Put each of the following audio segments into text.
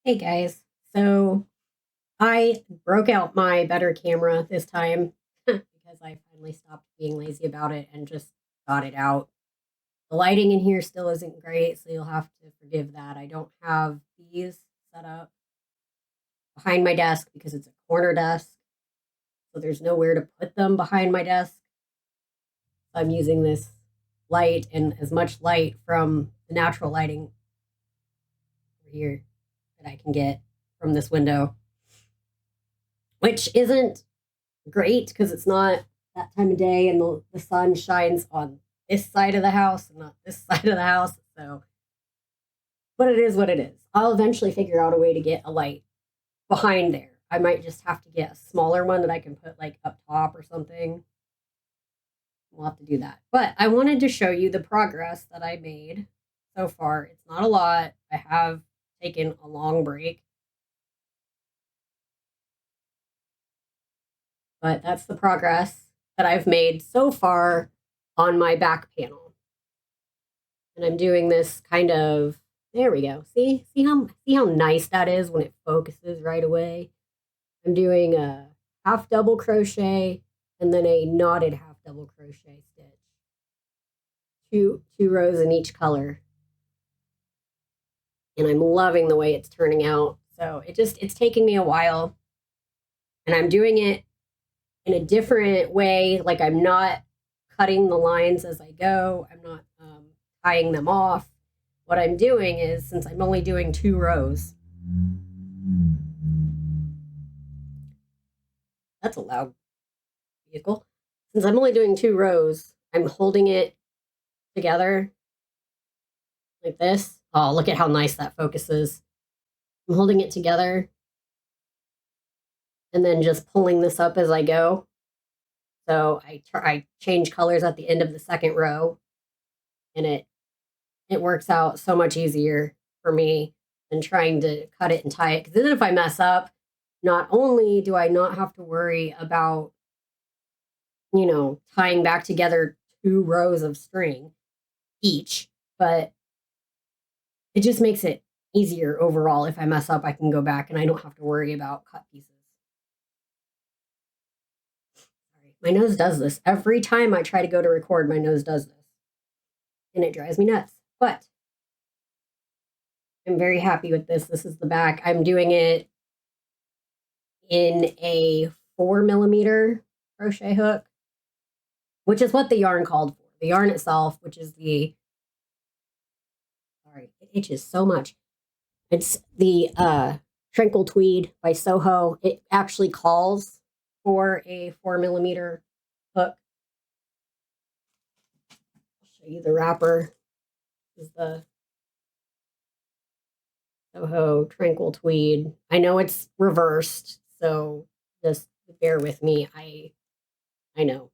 Hey guys, so I broke out my better camera this time because I finally stopped being lazy about it and just got it out. The lighting in here still isn't great, so you'll have to forgive that. I don't have these set up behind my desk because it's a corner desk, so there's nowhere to put them behind my desk. So I'm using this light and as much light from the natural lighting over here that I can get from this window, which isn't great because it's not that time of day and the sun shines on this side of the house and not this side of the house. So, but it is what it is. I'll eventually figure out a way to get a light behind there. I might just have to get a smaller one that I can put like up top or something. We'll have to do that. But I wanted to show you the progress that I made so far. It's not a lot. I have taken a long break, but that's the progress that I've made so far on my back panel. And I'm doing this kind of, there we go. See how nice that is when it focuses right away. I'm doing a half double crochet and then a knotted half double crochet stitch. Two rows in each color. And I'm loving the way it's turning out. So it's taking me a while. And I'm doing it in a different way. Like I'm not cutting the lines as I go. I'm not tying them off. What I'm doing is, since I'm only doing 2 rows, that's a loud vehicle. Since I'm only doing 2 rows, I'm holding it together like this. Oh, look at how nice that focuses. I'm holding it together and then just pulling this up as I go. So I change colors at the end of the second row, and it works out so much easier for me than trying to cut it and tie it. Because then if I mess up, not only do I not have to worry about, tying back together 2 rows of string each, but it just makes it easier overall. If I mess up, I can go back and I don't have to worry about cut pieces. Sorry, my nose does this. Every time I try to go to record, my nose does this. And it drives me nuts. But I'm very happy with this. This is the back. I'm doing it in a 4mm crochet hook, which is what the yarn called for. The yarn itself, which is sorry, it itches so much. It's the Tranquil Tweed by Soho. It actually calls for a 4mm hook. I'll show you the wrapper. This is the Soho Tranquil Tweed. I know it's reversed, so just bear with me. I know.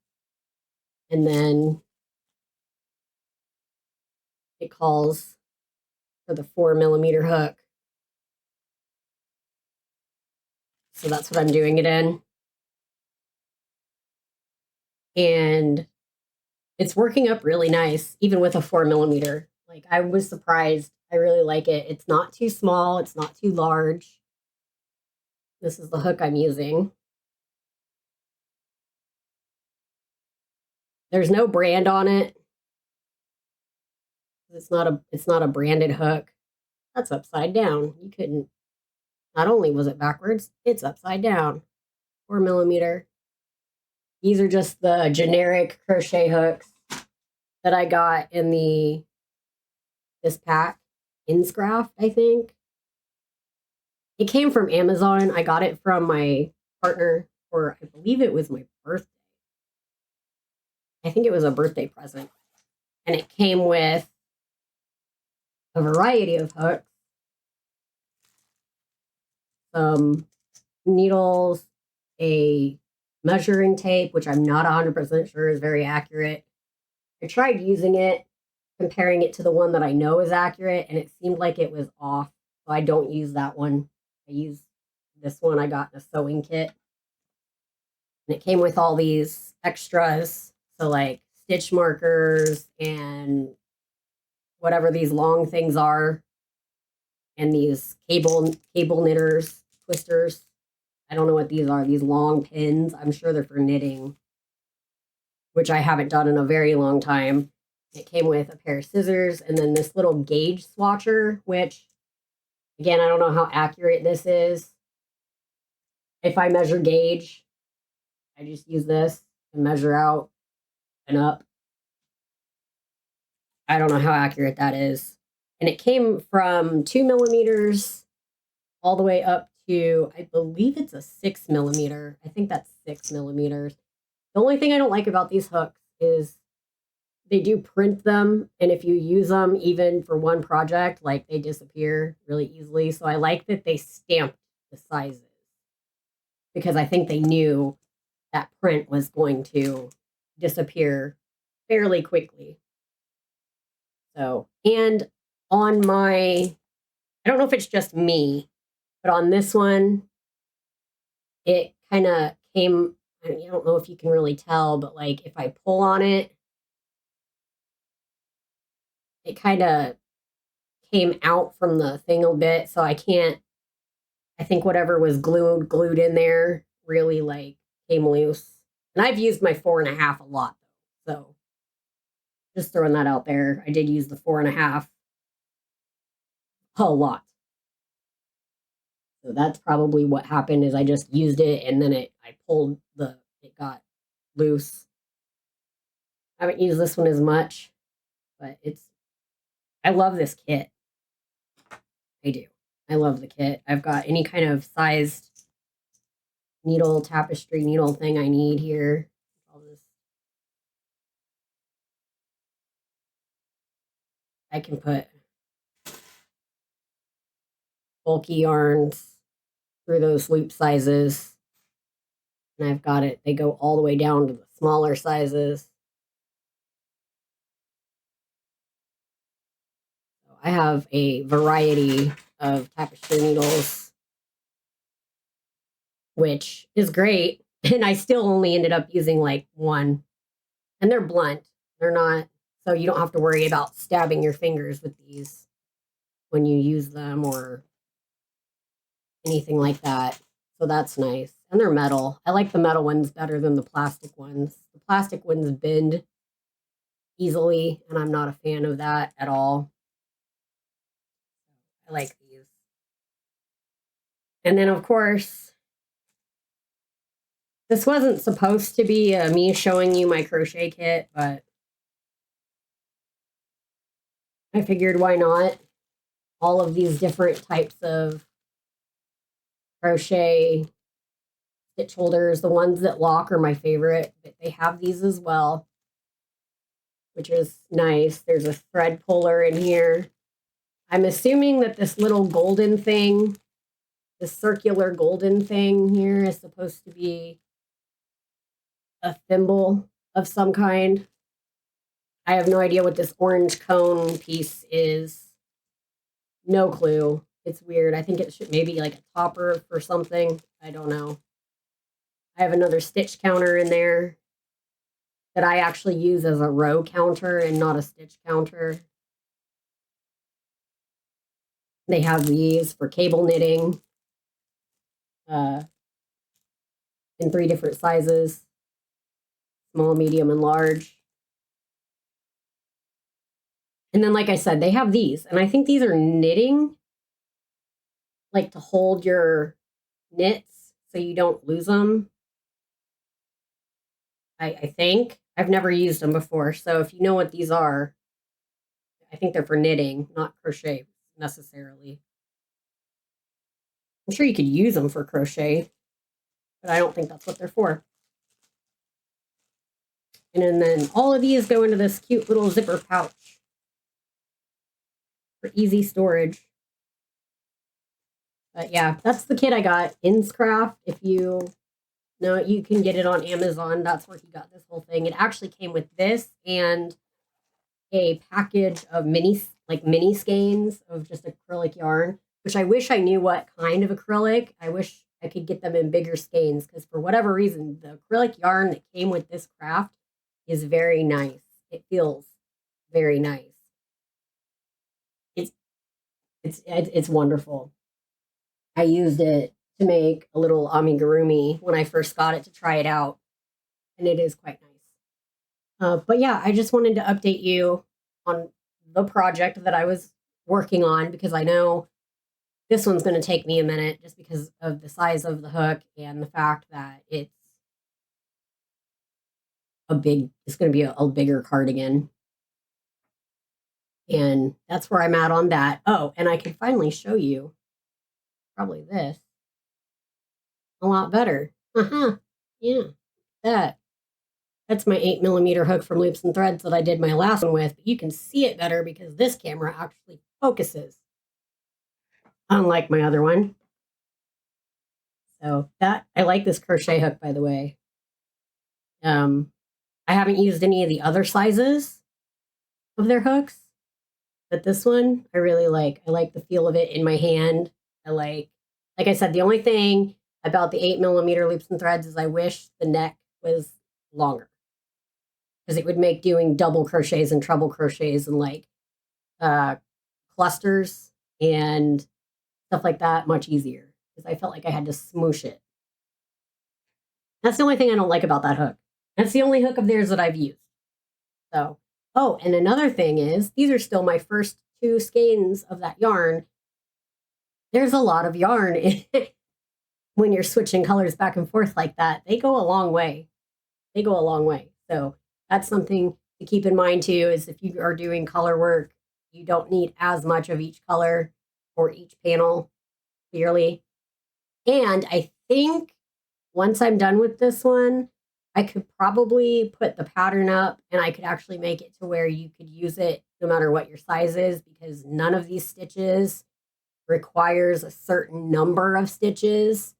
And then it calls for the 4mm hook. So that's what I'm doing it in. And it's working up really nice, even with a 4mm. Like, I was surprised. I really like it. It's not too small. It's not too large. This is the hook I'm using. There's no brand on it. It's not a branded hook. That's upside down. You couldn't. Not only was it backwards, it's upside down. 4mm. These are just the generic crochet hooks that I got in this pack. Inscraft, I think. It came from Amazon. I got it from my partner for, I believe it was my birthday. I think it was a birthday present. And it came with a variety of hooks, some needles, a measuring tape, which I'm not 100% sure is very accurate. I tried using it, comparing it to the one that I know is accurate, and it seemed like it was off. So I don't use that one. I use this one I got in a sewing kit. And it came with all these extras. So like stitch markers and whatever these long things are. and these cable knitters, twisters. I don't know what these are, these long pins. I'm sure they're for knitting, which I haven't done in a very long time. It came with a pair of scissors and then this little gauge swatcher, which, again, I don't know how accurate this is. If I measure gauge, I just use this and measure out and up. I don't know how accurate that is. And it came from 2 millimeters all the way up to, I believe it's a 6 millimeter. I think that's 6 millimeters. The only thing I don't like about these hooks is they do print them. And if you use them even for one project, like they disappear really easily. So I like that they stamped the sizes because I think they knew that print was going to disappear fairly quickly. So, and on my, I don't know if it's just me, but on this one, it kind of came, I don't know if you can really tell, but like if I pull on it, it kind of came out from the thing a bit. So I think whatever was glued in there really like came loose. And I've used my 4.5 a lot, so just throwing that out there. I did use the 4.5 a lot. So that's probably what happened is I just used it and then it got loose. I haven't used this one as much, but I love this kit. I do. I love the kit. I've got any kind of sized needle, tapestry needle thing I need here. I can put bulky yarns through those loop sizes. And I've got it. They go all the way down to the smaller sizes. So I have a variety of tapestry needles, which is great. And I still only ended up using like one. And they're blunt. They're not, so you don't have to worry about stabbing your fingers with these when you use them or anything like that. So that's nice. And they're metal. I like the metal ones better than the plastic ones. The plastic ones bend easily, and I'm not a fan of that at all. I like these. And then, of course, this wasn't supposed to be me showing you my crochet kit, but I figured why not? All of these different types of crochet stitch holders. The ones that lock are my favorite, but they have these as well, which is nice. There's a thread puller in here. I'm assuming that this little golden thing, this circular golden thing here is supposed to be a thimble of some kind. I have no idea what this orange cone piece is. No clue. It's weird. I think it should maybe like a topper for something. I don't know. I have another stitch counter in there that I actually use as a row counter and not a stitch counter. They have these for cable knitting in 3 different sizes, small, medium, and large. And then, like I said, they have these, and I think these are knitting, like to hold your knits so you don't lose them. I think. I've never used them before, so if you know what these are, I think they're for knitting, not crochet necessarily. I'm sure you could use them for crochet, but I don't think that's what they're for. And then all of these go into this cute little zipper pouch for easy storage. But yeah, that's the kit I got. Inscraft. If you know, you can get it on Amazon. That's where he got this whole thing. It actually came with this and a package of mini skeins of just acrylic yarn, which I wish I knew what kind of acrylic. I wish I could get them in bigger skeins because for whatever reason, the acrylic yarn that came with this craft is very nice. It feels very nice. It's wonderful. I used it to make a little amigurumi when I first got it to try it out, and it is quite nice. But yeah, I just wanted to update you on the project that I was working on because I know this one's going to take me a minute just because of the size of the hook and the fact that it's going to be a bigger cardigan. And that's where I'm at on that. Oh, and I can finally show you probably this a lot better. Yeah, that's my 8mm hook from Loops and Threads that I did my last one with. But you can see it better because this camera actually focuses, unlike my other one. So I like this crochet hook, by the way. I haven't used any of the other sizes of their hooks, but this one I really like. I like the feel of it in my hand. Like I said, the only thing about the 8mm Loops and Threads is I wish the neck was longer because it would make doing double crochets and treble crochets and like clusters and stuff like that much easier because I felt like I had to smoosh it. That's the only thing I don't like about that hook. That's the only hook of theirs that I've used. So, oh, and another thing is these are still my first 2 skeins of that yarn. There's a lot of yarn in it. When you're switching colors back and forth like that. They go a long way. They go a long way. So that's something to keep in mind too, is if you are doing color work, you don't need as much of each color for each panel, clearly. And I think once I'm done with this one, I could probably put the pattern up and I could actually make it to where you could use it no matter what your size is, because none of these stitches requires a certain number of stitches.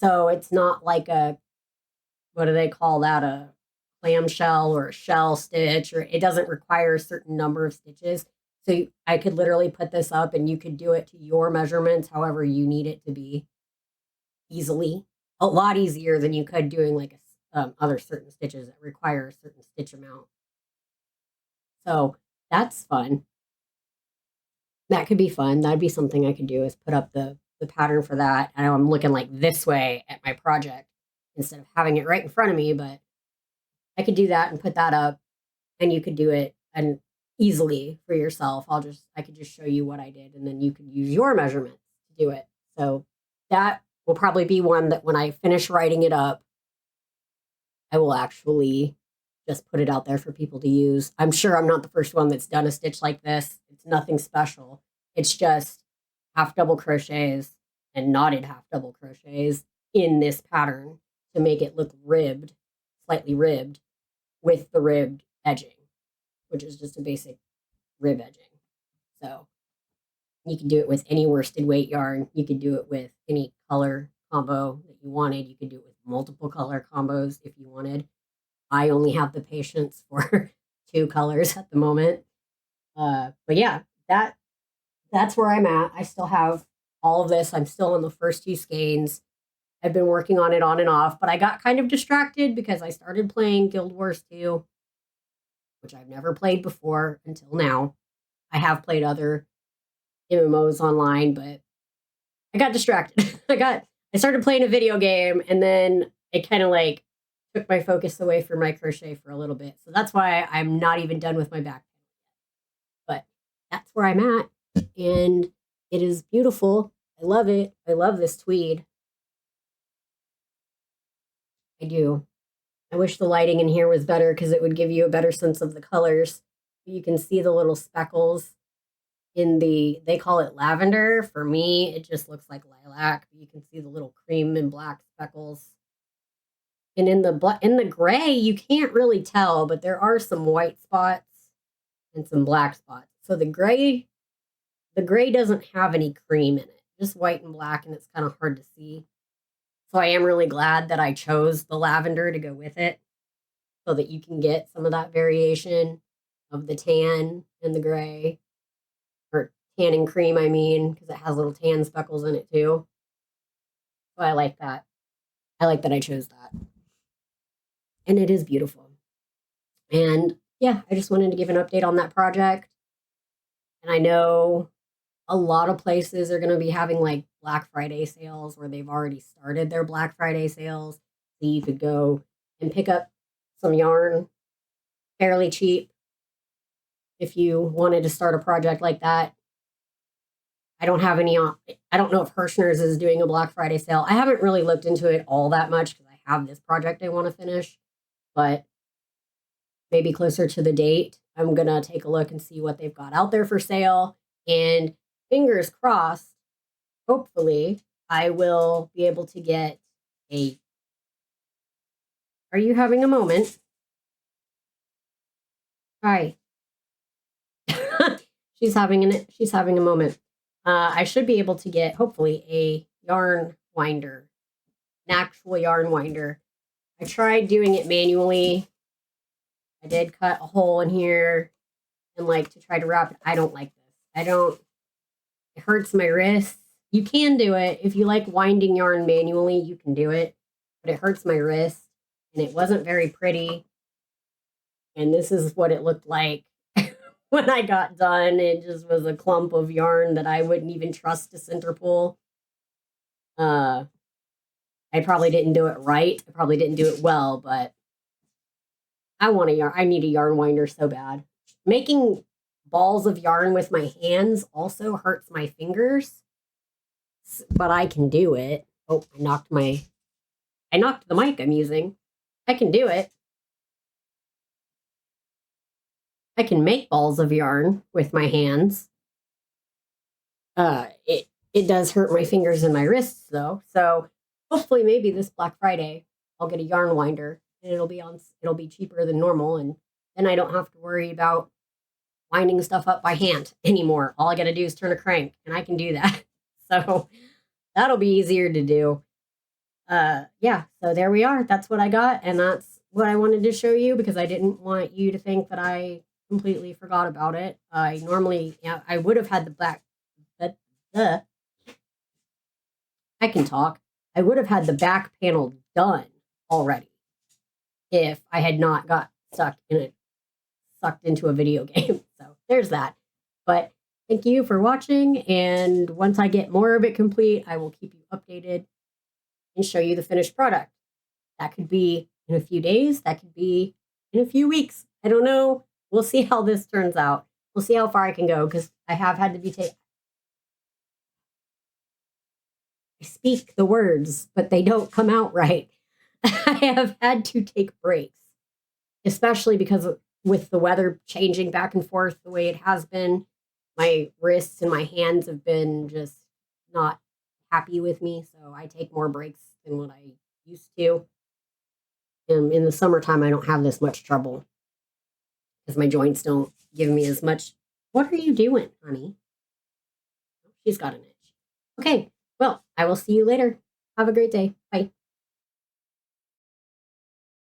So it's not like what do they call that? A clamshell or a shell stitch, or it doesn't require a certain number of stitches. So I could literally put this up and you could do it to your measurements, however you need it to be, easily. A lot easier than you could doing like other certain stitches that require a certain stitch amount. So that's fun. That could be fun. That'd be something I could do, is put up the pattern for that. I know I'm looking like this way at my project instead of having it right in front of me, but I could do that and put that up and you could do it and easily for yourself. I could just show you what I did and then you could use your measurements to do it. So that will probably be one that when I finish writing it up, I will actually just put it out there for people to use. I'm sure I'm not the first one that's done a stitch like this. It's nothing special. It's just half double crochets and knotted half double crochets in this pattern to make it look ribbed, slightly ribbed, with the ribbed edging, which is just a basic rib edging. So you can do it with any worsted weight yarn. You can do it with any color combo that you wanted. You could do it with multiple color combos if you wanted. I only have the patience for 2 colors at the moment. But yeah, that's where I'm at. I still have all of this. I'm still on the first 2 skeins. I've been working on it on and off, but I got kind of distracted because I started playing Guild Wars 2, which I've never played before until now. I have played other MMOs online, but I got distracted. I started playing a video game and then it kind of like took my focus away from my crochet for a little bit. So that's why I'm not even done with my back. But that's where I'm at. And it is beautiful. I love it. I love this tweed. I do. I wish the lighting in here was better because it would give you a better sense of the colors. You can see the little speckles they call it lavender. For me, it just looks like lilac. You can see the little cream and black speckles. And in the gray, you can't really tell, but there are some white spots and some black spots. So the gray doesn't have any cream in it, just white and black, and it's kind of hard to see. So I am really glad that I chose the lavender to go with it so that you can get some of that variation of the tan and the gray, or tan and cream, I mean, because it has little tan speckles in it too. So I like that. I like that I chose that. And it is beautiful. And yeah, I just wanted to give an update on that project. And I know a lot of places are going to be having like Black Friday sales where they've already started their Black Friday sales. So you could go and pick up some yarn fairly cheap if you wanted to start a project like that. I don't have any on. I don't know if Hirschner's is doing a Black Friday sale. I haven't really looked into it all that much because I have this project I want to finish, but maybe closer to the date, I'm going to take a look and see what they've got out there for sale. And fingers crossed, hopefully, I will be able to get a. Are you having a moment? Hi. She's having a moment. I should be able to get, hopefully, a yarn winder, an actual yarn winder. I tried doing it manually. I did cut a hole in here and like to try to wrap it. I don't like this. It hurts my wrists. You can do it. If you like winding yarn manually, you can do it, but it hurts my wrist and it wasn't very pretty. And this is what it looked like when I got done. It just was a clump of yarn that I wouldn't even trust to center pull. I probably didn't do it right. I probably didn't do it well, but I need a yarn winder so bad. Making balls of yarn with my hands also hurts my fingers, but I can do it. Oh, I knocked the mic I'm using. I can do it. I can make balls of yarn with my hands. It does hurt my fingers and my wrists though. So hopefully maybe this Black Friday I'll get a yarn winder and it'll be cheaper than normal, and then I don't have to worry about winding stuff up by hand anymore. All I got to do is turn a crank and I can do that. So that'll be easier to do. Yeah, so there we are. That's what I got, and that's what I wanted to show you because I didn't want you to think that I completely forgot about it. I would have had I can talk. I would have had the back panel done already if I had not got sucked into a video game. So there's that. But thank you for watching, and once I get more of it complete, I will keep you updated and show you the finished product. That could be in a few days. That could be in a few weeks. I don't know. We'll see how this turns out. We'll see how far I can go because I have had to be taken. I speak the words, but they don't come out right. I have had to take breaks, especially because with the weather changing back and forth the way it has been, my wrists and my hands have been just not happy with me. So I take more breaks than what I used to. In the summertime, I don't have this much trouble because my joints don't give me as much. What are you doing, honey? She's got an itch. Okay, well, I will see you later. Have a great day. Bye.